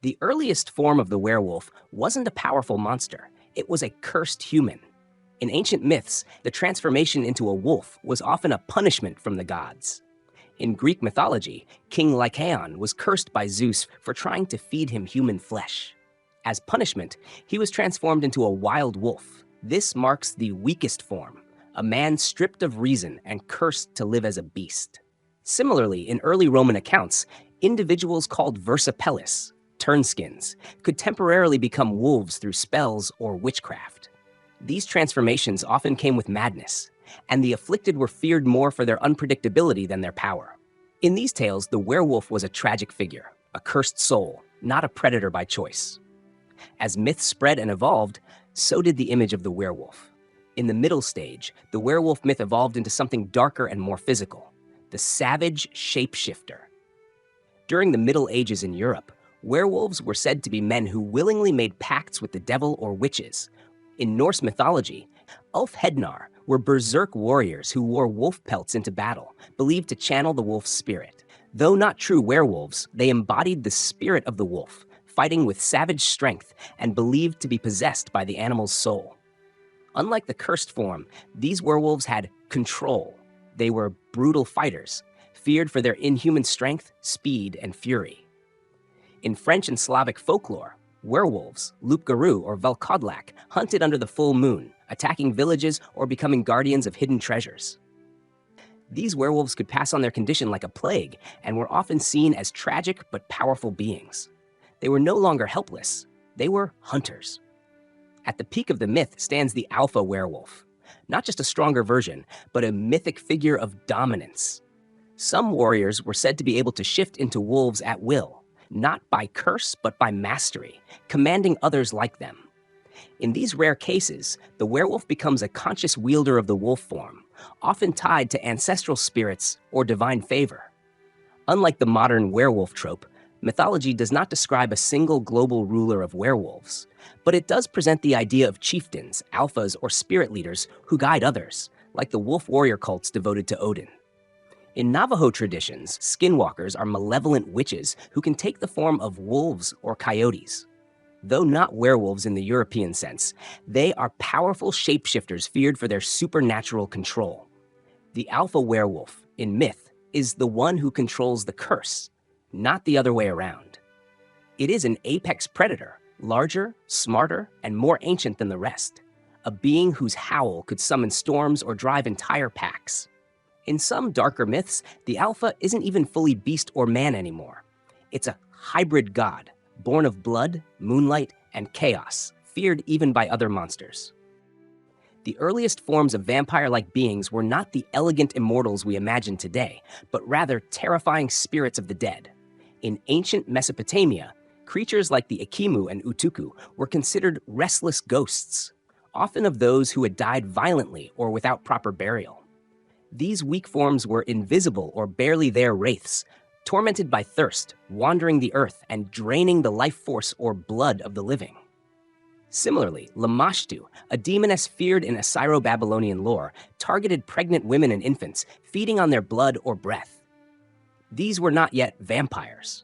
The earliest form of the werewolf wasn't a powerful monster, it was a cursed human. In ancient myths, the transformation into a wolf was often a punishment from the gods. In Greek mythology, King Lycaon was cursed by Zeus for trying to feed him human flesh. As punishment, he was transformed into a wild wolf. This marks the weakest form, a man stripped of reason and cursed to live as a beast. Similarly, in early Roman accounts, individuals called versipellis, turnskins, could temporarily become wolves through spells or witchcraft. These transformations often came with madness, and the afflicted were feared more for their unpredictability than their power. In these tales, the werewolf was a tragic figure, a cursed soul, not a predator by choice. As myths spread and evolved, so did the image of the werewolf. In the middle stage, the werewolf myth evolved into something darker and more physical, the savage shapeshifter. During the Middle Ages in Europe, werewolves were said to be men who willingly made pacts with the devil or witches. In Norse mythology, Ulfhednar were berserk warriors who wore wolf pelts into battle, believed to channel the wolf's spirit. Though not true werewolves, they embodied the spirit of the wolf, fighting with savage strength and believed to be possessed by the animal's soul. Unlike the cursed form, these werewolves had control. They were brutal fighters, feared for their inhuman strength, speed, and fury. In French and Slavic folklore, werewolves, loup-garou or velkodlak, hunted under the full moon, attacking villages or becoming guardians of hidden treasures. These werewolves could pass on their condition like a plague and were often seen as tragic but powerful beings. They were no longer helpless, they were hunters. At the peak of the myth stands the alpha werewolf, not just a stronger version, but a mythic figure of dominance. Some warriors were said to be able to shift into wolves at will, not by curse, but by mastery, commanding others like them. In these rare cases, the werewolf becomes a conscious wielder of the wolf form, often tied to ancestral spirits or divine favor. Unlike the modern werewolf trope, mythology does not describe a single global ruler of werewolves, but it does present the idea of chieftains, alphas, or spirit leaders who guide others, like the wolf warrior cults devoted to Odin. In Navajo traditions, skinwalkers are malevolent witches who can take the form of wolves or coyotes. Though not werewolves in the European sense, they are powerful shapeshifters feared for their supernatural control. The alpha werewolf, in myth, is the one who controls the curse, not the other way around. It is an apex predator, larger, smarter, and more ancient than the rest, a being whose howl could summon storms or drive entire packs. In some darker myths, the alpha isn't even fully beast or man anymore. It's a hybrid god, born of blood, moonlight, and chaos, feared even by other monsters. The earliest forms of vampire-like beings were not the elegant immortals we imagine today, but rather terrifying spirits of the dead. In ancient Mesopotamia, creatures like the Ikimu and Utuku were considered restless ghosts, often of those who had died violently or without proper burial. These weak forms were invisible or barely there wraiths, tormented by thirst, wandering the earth and draining the life force or blood of the living. Similarly, Lamashtu, a demoness feared in Assyro-Babylonian lore, targeted pregnant women and infants, feeding on their blood or breath. These were not yet vampires,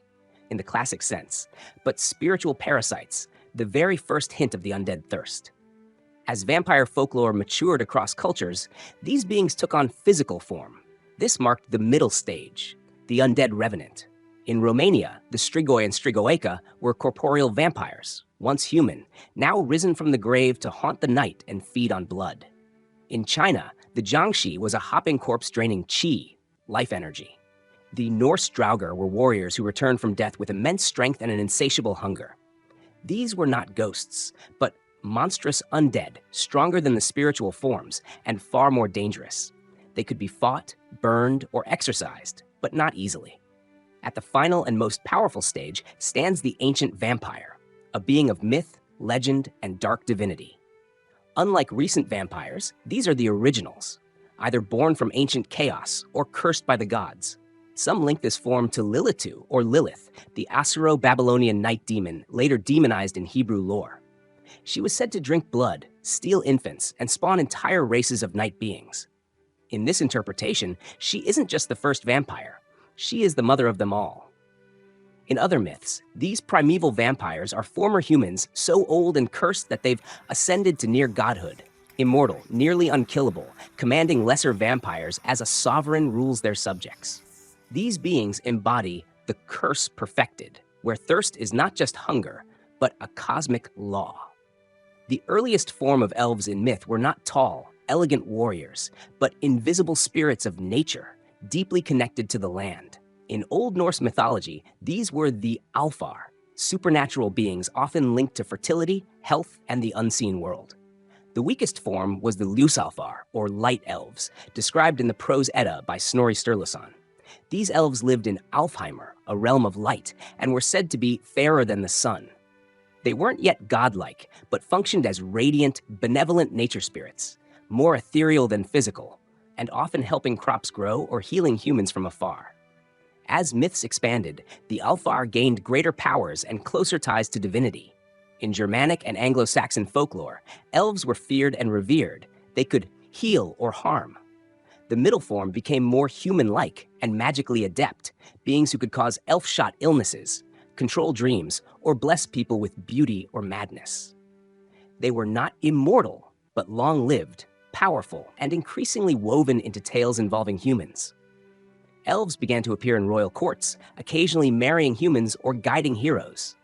in the classic sense, but spiritual parasites, the very first hint of the undead thirst. As vampire folklore matured across cultures, these beings took on physical form. This marked the middle stage, the undead revenant. In Romania, the Strigoi and Strigoica were corporeal vampires, once human, now risen from the grave to haunt the night and feed on blood. In China, the Jiangshi was a hopping corpse draining qi, life energy. The Norse Draugr were warriors who returned from death with immense strength and an insatiable hunger. These were not ghosts, but monstrous undead, stronger than the spiritual forms, and far more dangerous. They could be fought, burned, or exorcised, but not easily. At the final and most powerful stage stands the ancient vampire, a being of myth, legend, and dark divinity. Unlike recent vampires, these are the originals, either born from ancient chaos or cursed by the gods. Some link this form to Lilitu or Lilith, the Assyro-Babylonian night demon later demonized in Hebrew lore. She was said to drink blood, steal infants, and spawn entire races of night beings. In this interpretation, she isn't just the first vampire, she is the mother of them all. In other myths, these primeval vampires are former humans so old and cursed that they've ascended to near godhood, immortal, nearly unkillable, commanding lesser vampires as a sovereign rules their subjects. These beings embody the curse perfected, where thirst is not just hunger, but a cosmic law. The earliest form of elves in myth were not tall, elegant warriors, but invisible spirits of nature, deeply connected to the land. In Old Norse mythology, these were the Alfar, supernatural beings often linked to fertility, health, and the unseen world. The weakest form was the Ljusalfar, or light elves, described in the Prose Edda by Snorri Sturluson. These elves lived in Alfheimr, a realm of light, and were said to be fairer than the sun. They weren't yet godlike, but functioned as radiant, benevolent nature spirits, more ethereal than physical, and often helping crops grow or healing humans from afar. As myths expanded, the Alfar gained greater powers and closer ties to divinity. In Germanic and Anglo-Saxon folklore, elves were feared and revered. They could heal or harm. The middle form became more human-like and magically adept, beings who could cause elf-shot illnesses, control dreams, or bless people with beauty or madness. They were not immortal, but long-lived, powerful, and increasingly woven into tales involving humans. Elves began to appear in royal courts, occasionally marrying humans or guiding heroes.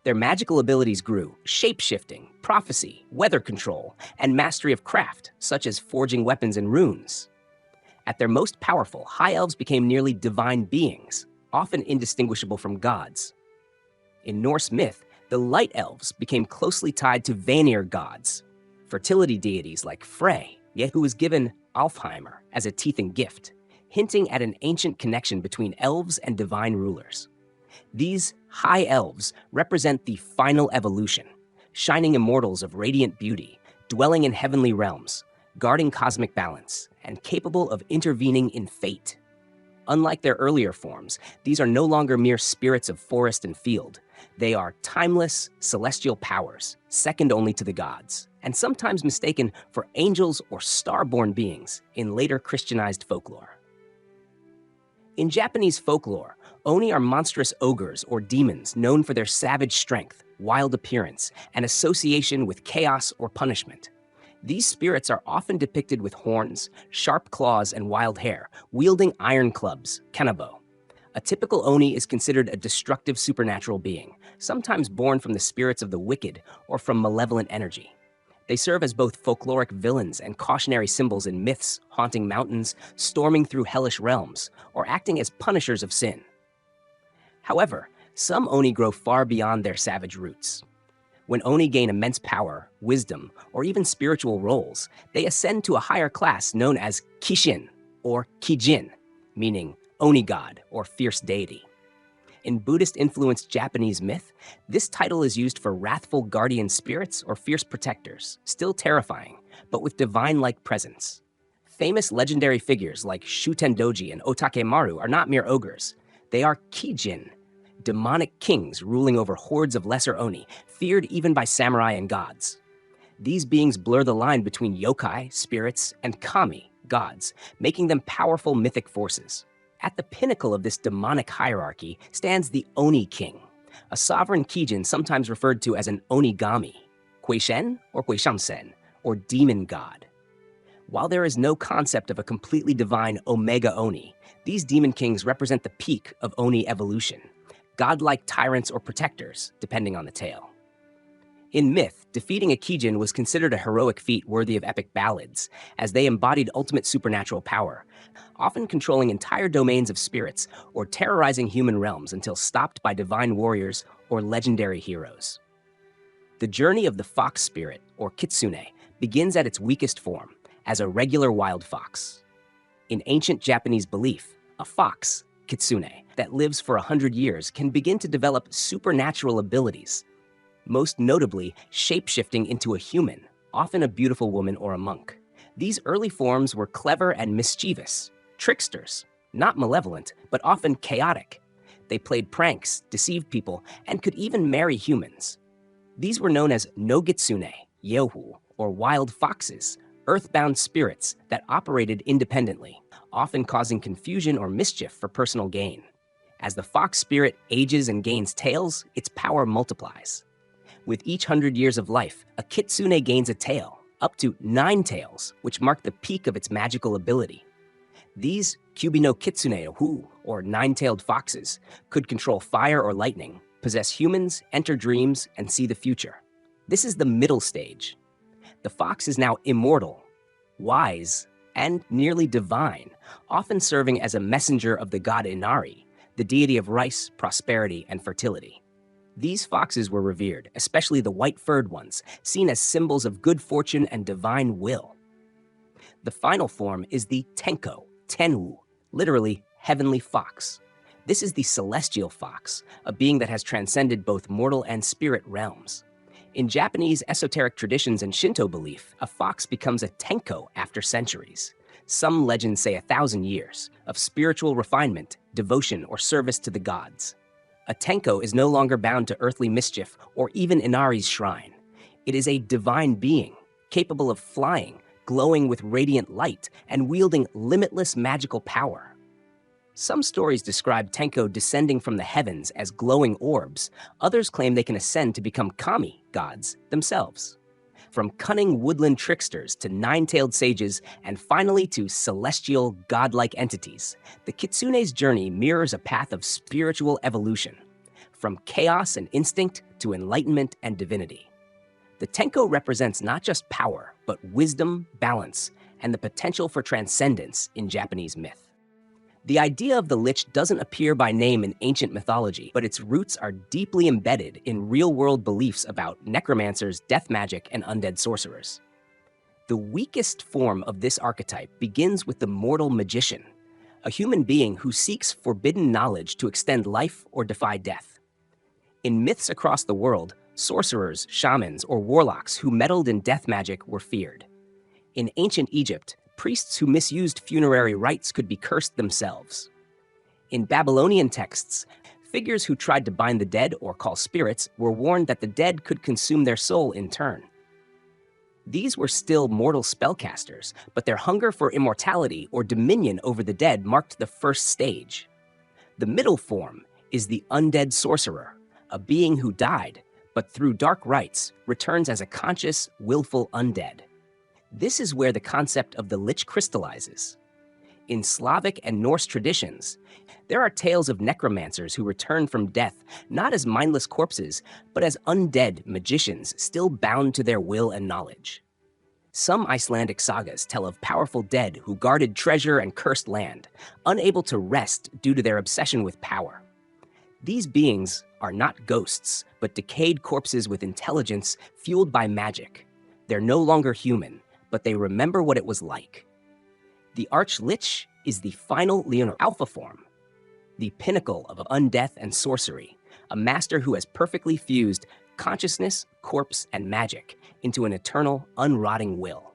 Their magical abilities grew: shape-shifting, prophecy, weather control, and mastery of craft, such as forging weapons and runes. At their most powerful, high elves became nearly divine beings, often indistinguishable from gods. In Norse myth, the light elves became closely tied to Vanir gods, fertility deities like Frey, yet who was given Alfheimr as a teething gift, hinting at an ancient connection between elves and divine rulers. These high elves represent the final evolution, shining immortals of radiant beauty, dwelling in heavenly realms, guarding cosmic balance, and capable of intervening in fate. Unlike their earlier forms, these are no longer mere spirits of forest and field. They are timeless, celestial powers, second only to the gods, and sometimes mistaken for angels or star-born beings in later Christianized folklore. In Japanese folklore, oni are monstrous ogres or demons known for their savage strength, wild appearance, and association with chaos or punishment. These spirits are often depicted with horns, sharp claws, and wild hair, wielding iron clubs, kanabo. A typical oni is considered a destructive supernatural being, sometimes born from the spirits of the wicked or from malevolent energy. They serve as both folkloric villains and cautionary symbols in myths, haunting mountains, storming through hellish realms, or acting as punishers of sin. However, some oni grow far beyond their savage roots. When oni gain immense power, wisdom, or even spiritual roles, they ascend to a higher class known as Kijin, or Kijin, meaning oni god or fierce deity. In Buddhist-influenced Japanese myth, this title is used for wrathful guardian spirits or fierce protectors, still terrifying, but with divine-like presence. Famous legendary figures like Shutendoji and Otakemaru are not mere ogres. They are Kijin, demonic kings ruling over hordes of lesser oni, feared even by samurai and gods. These beings blur the line between yokai, spirits, and kami, gods, making them powerful mythic forces. At the pinnacle of this demonic hierarchy stands the Oni King, a sovereign Kijin sometimes referred to as an Onigami, Kueishen or Kueishamsen, or demon god. While there is no concept of a completely divine Omega Oni, these demon kings represent the peak of Oni evolution, godlike tyrants or protectors, depending on the tale. In myth, defeating a Kijin was considered a heroic feat worthy of epic ballads, as they embodied ultimate supernatural power, often controlling entire domains of spirits or terrorizing human realms until stopped by divine warriors or legendary heroes. The journey of the fox spirit, or kitsune, begins at its weakest form, as a regular wild fox. In ancient Japanese belief, a fox, kitsune, that lives for 100 years can begin to develop supernatural abilities, most notably shape-shifting into a human, often a beautiful woman or a monk. These early forms were clever and mischievous, tricksters, not malevolent, but often chaotic. They played pranks, deceived people, and could even marry humans. These were known as no-gitsune, yeohu, or wild foxes, earthbound spirits that operated independently, often causing confusion or mischief for personal gain. As the fox spirit ages and gains tails, its power multiplies. With each 100 years of life, a kitsune gains a tail, up to 9 tails, which mark the peak of its magical ability. These Kyubi no Kitsune, or nine-tailed foxes, could control fire or lightning, possess humans, enter dreams, and see the future. This is the middle stage. The fox is now immortal, wise, and nearly divine, often serving as a messenger of the god Inari, the deity of rice, prosperity, and fertility. These foxes were revered, especially the white-furred ones, seen as symbols of good fortune and divine will. The final form is the tenko, tenwu, literally heavenly fox. This is the celestial fox, a being that has transcended both mortal and spirit realms. In Japanese esoteric traditions and Shinto belief, a fox becomes a tenko after centuries. Some legends say 1,000 years of spiritual refinement, devotion, or service to the gods. A tenko is no longer bound to earthly mischief or even Inari's shrine. It is a divine being, capable of flying, glowing with radiant light, and wielding limitless magical power. Some stories describe tenko descending from the heavens as glowing orbs. Others claim they can ascend to become kami, gods, themselves. From cunning woodland tricksters to nine-tailed sages, and finally to celestial, godlike entities, the kitsune's journey mirrors a path of spiritual evolution, from chaos and instinct to enlightenment and divinity. The tenko represents not just power, but wisdom, balance, and the potential for transcendence in Japanese myth. The idea of the lich doesn't appear by name in ancient mythology, but its roots are deeply embedded in real-world beliefs about necromancers, death magic, and undead sorcerers. The weakest form of this archetype begins with the mortal magician, a human being who seeks forbidden knowledge to extend life or defy death. In myths across the world, sorcerers, shamans, or warlocks who meddled in death magic were feared. In ancient Egypt, priests who misused funerary rites could be cursed themselves. In Babylonian texts, figures who tried to bind the dead or call spirits were warned that the dead could consume their soul in turn. These were still mortal spellcasters, but their hunger for immortality or dominion over the dead marked the first stage. The middle form is the undead sorcerer, a being who died, but through dark rites returns as a conscious, willful undead. This is where the concept of the lich crystallizes. In Slavic and Norse traditions, there are tales of necromancers who return from death not as mindless corpses, but as undead magicians still bound to their will and knowledge. Some Icelandic sagas tell of powerful dead who guarded treasure and cursed land, unable to rest due to their obsession with power. These beings are not ghosts, but decayed corpses with intelligence fueled by magic. They're no longer human, but they remember what it was like. The Arch-Lich is the final Leonor Alpha form, the pinnacle of undeath and sorcery, a master who has perfectly fused consciousness, corpse, and magic into an eternal, unrotting will.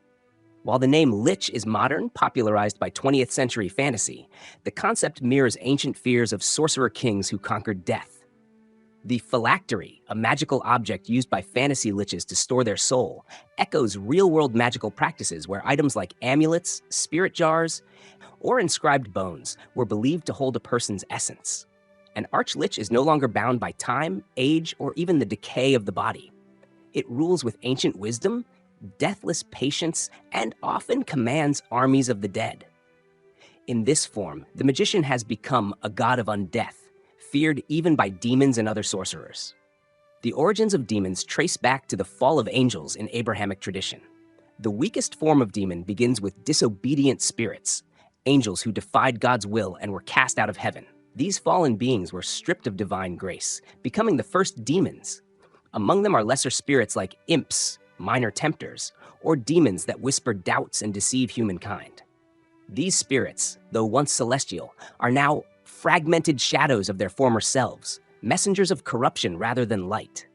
While the name Lich is modern, popularized by 20th century fantasy, the concept mirrors ancient fears of sorcerer kings who conquered death. The phylactery, a magical object used by fantasy liches to store their soul, echoes real-world magical practices where items like amulets, spirit jars, or inscribed bones were believed to hold a person's essence. An arch-lich is no longer bound by time, age, or even the decay of the body. It rules with ancient wisdom, deathless patience, and often commands armies of the dead. In this form, the magician has become a god of undeath, feared even by demons and other sorcerers. The origins of demons trace back to the fall of angels in Abrahamic tradition. The weakest form of demon begins with disobedient spirits, angels who defied God's will and were cast out of heaven. These fallen beings were stripped of divine grace, becoming the first demons. Among them are lesser spirits like imps, minor tempters, or demons that whisper doubts and deceive humankind. These spirits, though once celestial, are now fragmented shadows of their former selves, messengers of corruption rather than light.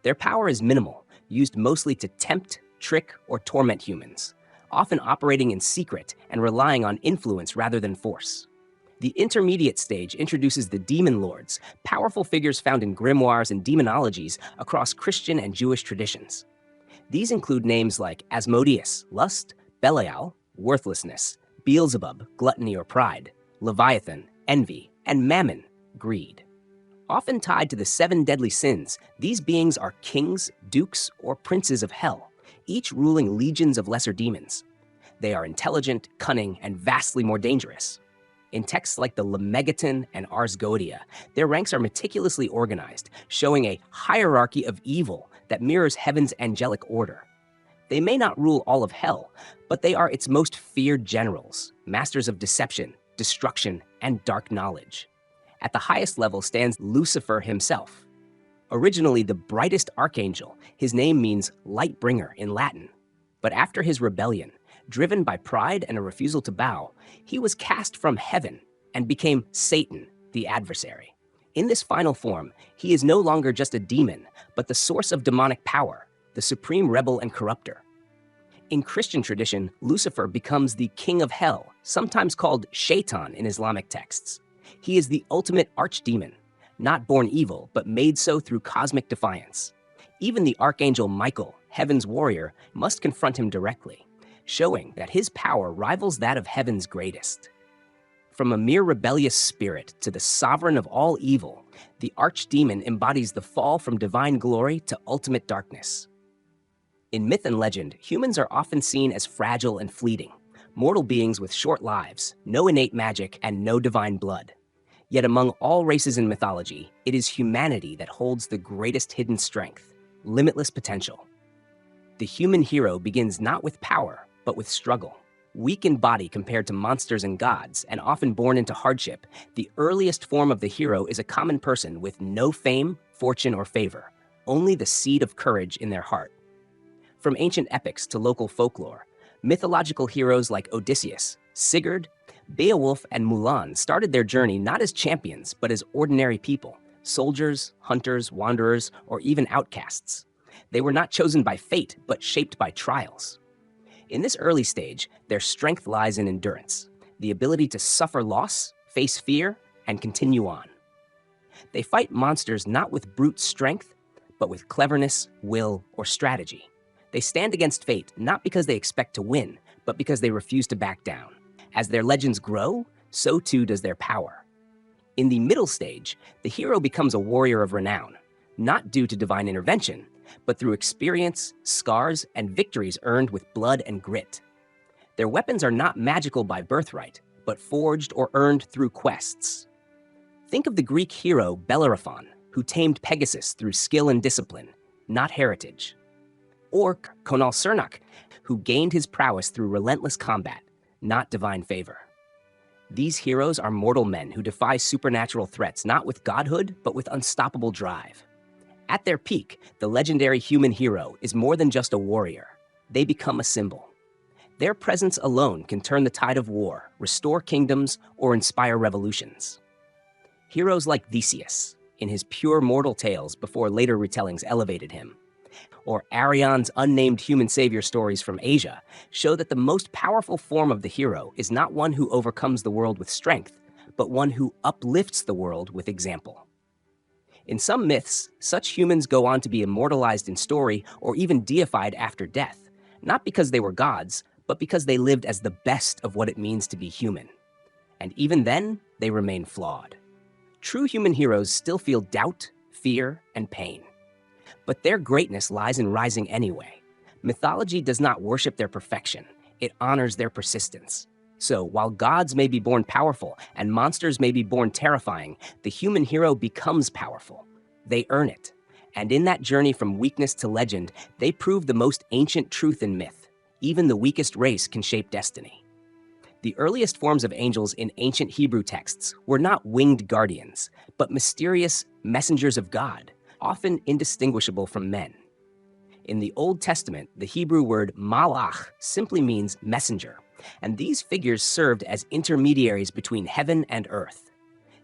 Their power is minimal, used mostly to tempt, trick, or torment humans, often operating in secret and relying on influence rather than force. The intermediate stage introduces the demon lords, powerful figures found in grimoires and demonologies across Christian and Jewish traditions. These include names like Asmodeus, lust, Belial, worthlessness, Beelzebub, gluttony or pride, Leviathan, envy, and Mammon, greed. Often tied to the 7 deadly sins, these beings are kings, dukes, or princes of hell, each ruling legions of lesser demons. They are intelligent, cunning, and vastly more dangerous. In texts like the Lemegeton and Ars Goetia, their ranks are meticulously organized, showing a hierarchy of evil that mirrors heaven's angelic order. They may not rule all of hell, but they are its most feared generals, masters of deception, destruction, and dark knowledge. At the highest level stands Lucifer himself. Originally the brightest archangel, his name means light bringer in Latin. But after his rebellion, driven by pride and a refusal to bow, he was cast from heaven and became Satan, the adversary. In this final form, he is no longer just a demon, but the source of demonic power, the supreme rebel and corrupter. In Christian tradition, Lucifer becomes the king of hell, sometimes called Shaitan in Islamic texts. He is the ultimate archdemon, not born evil, but made so through cosmic defiance. Even the archangel Michael, heaven's warrior, must confront him directly, showing that his power rivals that of heaven's greatest. From a mere rebellious spirit to the sovereign of all evil, the archdemon embodies the fall from divine glory to ultimate darkness. In myth and legend, humans are often seen as fragile and fleeting, mortal beings with short lives, no innate magic, and no divine blood. Yet among all races in mythology, it is humanity that holds the greatest hidden strength, limitless potential. The human hero begins not with power, but with struggle. Weak in body compared to monsters and gods, and often born into hardship, the earliest form of the hero is a common person with no fame, fortune, or favor, only the seed of courage in their heart. From ancient epics to local folklore, mythological heroes like Odysseus, Sigurd, Beowulf, and Mulan started their journey not as champions, but as ordinary people, soldiers, hunters, wanderers, or even outcasts. They were not chosen by fate, but shaped by trials. In this early stage, their strength lies in endurance, the ability to suffer loss, face fear, and continue on. They fight monsters not with brute strength, but with cleverness, will, or strategy. They stand against fate not because they expect to win, but because they refuse to back down. As their legends grow, so too does their power. In the middle stage, the hero becomes a warrior of renown, not due to divine intervention, but through experience, scars, and victories earned with blood and grit. Their weapons are not magical by birthright, but forged or earned through quests. Think of the Greek hero Bellerophon, who tamed Pegasus through skill and discipline, not heritage. Or Conall Cernach, who gained his prowess through relentless combat, not divine favor. These heroes are mortal men who defy supernatural threats not with godhood, but with unstoppable drive. At their peak, the legendary human hero is more than just a warrior. They become a symbol. Their presence alone can turn the tide of war, restore kingdoms, or inspire revolutions. Heroes like Theseus, in his pure mortal tales before later retellings elevated him, or Arion's unnamed human savior stories from Asia, show that the most powerful form of the hero is not one who overcomes the world with strength, but one who uplifts the world with example. In some myths, such humans go on to be immortalized in story or even deified after death, not because they were gods, but because they lived as the best of what it means to be human. And even then, they remain flawed. True human heroes still feel doubt, fear, and pain. But their greatness lies in rising anyway. Mythology does not worship their perfection, it honors their persistence. So, while gods may be born powerful and monsters may be born terrifying, the human hero becomes powerful. They earn it. And in that journey from weakness to legend, they prove the most ancient truth in myth. Even the weakest race can shape destiny. The earliest forms of angels in ancient Hebrew texts were not winged guardians, but mysterious messengers of God, often indistinguishable from men. In the Old Testament, the Hebrew word malach simply means messenger, and these figures served as intermediaries between heaven and earth.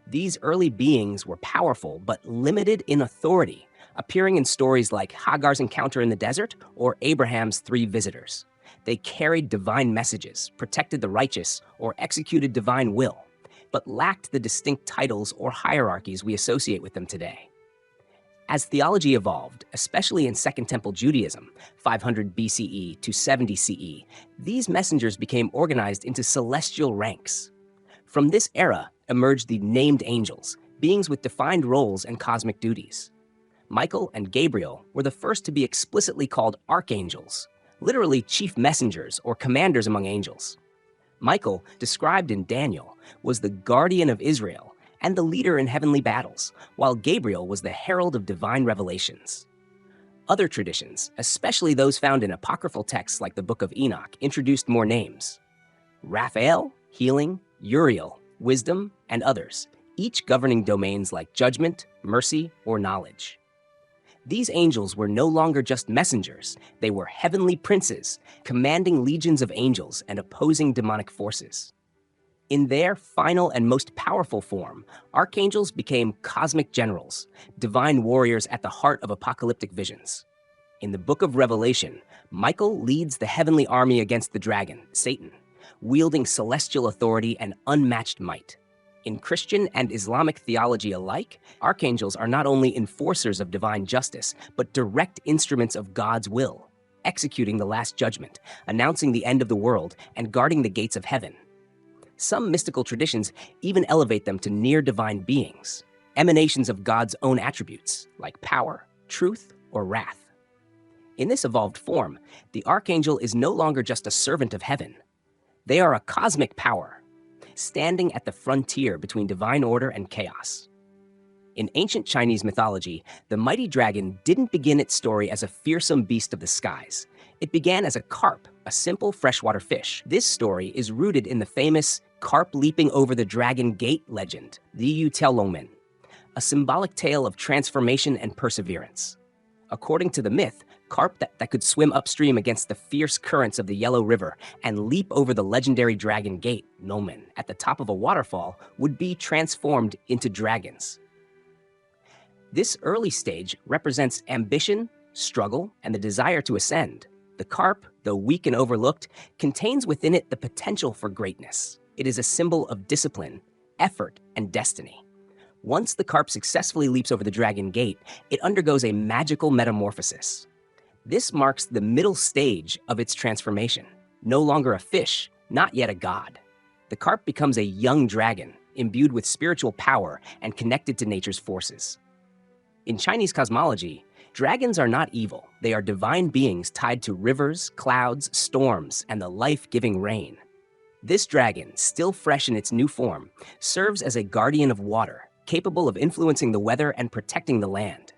These early beings were powerful but limited in authority, appearing in stories like Hagar's encounter in the desert or Abraham's 3 visitors. They carried divine messages, protected the righteous, or executed divine will, but lacked the distinct titles or hierarchies we associate with them today. As theology evolved, especially in Second Temple Judaism, 500 BCE to 70 CE, these messengers became organized into celestial ranks. From this era emerged the named angels, beings with defined roles and cosmic duties. Michael and Gabriel were the first to be explicitly called archangels, literally chief messengers or commanders among angels. Michael, described in Daniel, was the guardian of Israel and the leader in heavenly battles, while Gabriel was the herald of divine revelations. Other traditions, especially those found in apocryphal texts like the Book of Enoch, introduced more names: Raphael, healing; Uriel, wisdom; and others, each governing domains like judgment, mercy, or knowledge. These angels were no longer just messengers, they were heavenly princes, commanding legions of angels and opposing demonic forces. In their final and most powerful form, archangels became cosmic generals, divine warriors at the heart of apocalyptic visions. In the Book of Revelation, Michael leads the heavenly army against the dragon, Satan, wielding celestial authority and unmatched might. In Christian and Islamic theology alike, archangels are not only enforcers of divine justice, but direct instruments of God's will, executing the last judgment, announcing the end of the world, and guarding the gates of heaven. Some mystical traditions even elevate them to near-divine beings, emanations of God's own attributes, like power, truth, or wrath. In this evolved form, the archangel is no longer just a servant of heaven. They are a cosmic power, standing at the frontier between divine order and chaos. In ancient Chinese mythology, the mighty dragon didn't begin its story as a fearsome beast of the skies. It began as a carp, a simple freshwater fish. This story is rooted in the famous carp leaping over the dragon gate legend, the Yu Tiaolongmen, a symbolic tale of transformation and perseverance. According to the myth, carp that could swim upstream against the fierce currents of the Yellow River and leap over the legendary dragon gate, Nomen, at the top of a waterfall would be transformed into dragons. This early stage represents ambition, struggle, and the desire to ascend. The carp, though weak and overlooked, contains within it the potential for greatness. It is a symbol of discipline, effort, and destiny. Once the carp successfully leaps over the dragon gate, it undergoes a magical metamorphosis. This marks the middle stage of its transformation. No longer a fish, not yet a god. The carp becomes a young dragon, imbued with spiritual power and connected to nature's forces. In Chinese cosmology, dragons are not evil. They are divine beings tied to rivers, clouds, storms, and the life-giving rain. This dragon, still fresh in its new form, serves as a guardian of water, capable of influencing the weather and protecting the land.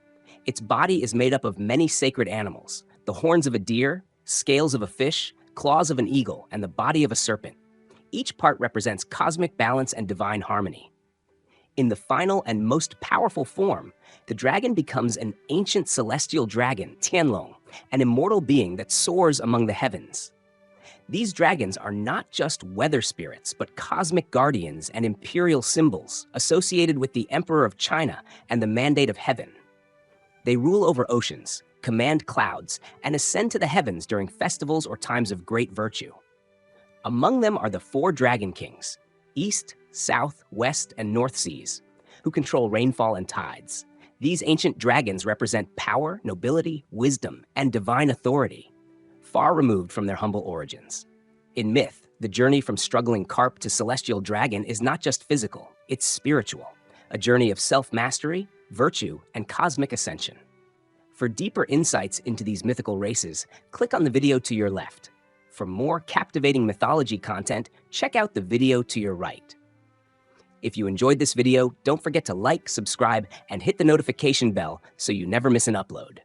Its body is made up of many sacred animals: the horns of a deer, scales of a fish, claws of an eagle, and the body of a serpent. Each part represents cosmic balance and divine harmony. In the final and most powerful form, the dragon becomes an ancient celestial dragon, Tianlong, an immortal being that soars among the heavens. These dragons are not just weather spirits, but cosmic guardians and imperial symbols associated with the Emperor of China and the Mandate of Heaven. They rule over oceans, command clouds, and ascend to the heavens during festivals or times of great virtue. Among them are the four dragon kings, East, South, West, and North Seas, who control rainfall and tides. These ancient dragons represent power, nobility, wisdom, and divine authority, far removed from their humble origins. In myth, the journey from struggling carp to celestial dragon is not just physical, it's spiritual, a journey of self-mastery, virtue, and cosmic ascension. For deeper insights into these mythical races, click on the video to your left. For more captivating mythology content, check out the video to your right. If you enjoyed this video, don't forget to like, subscribe, and hit the notification bell so you never miss an upload.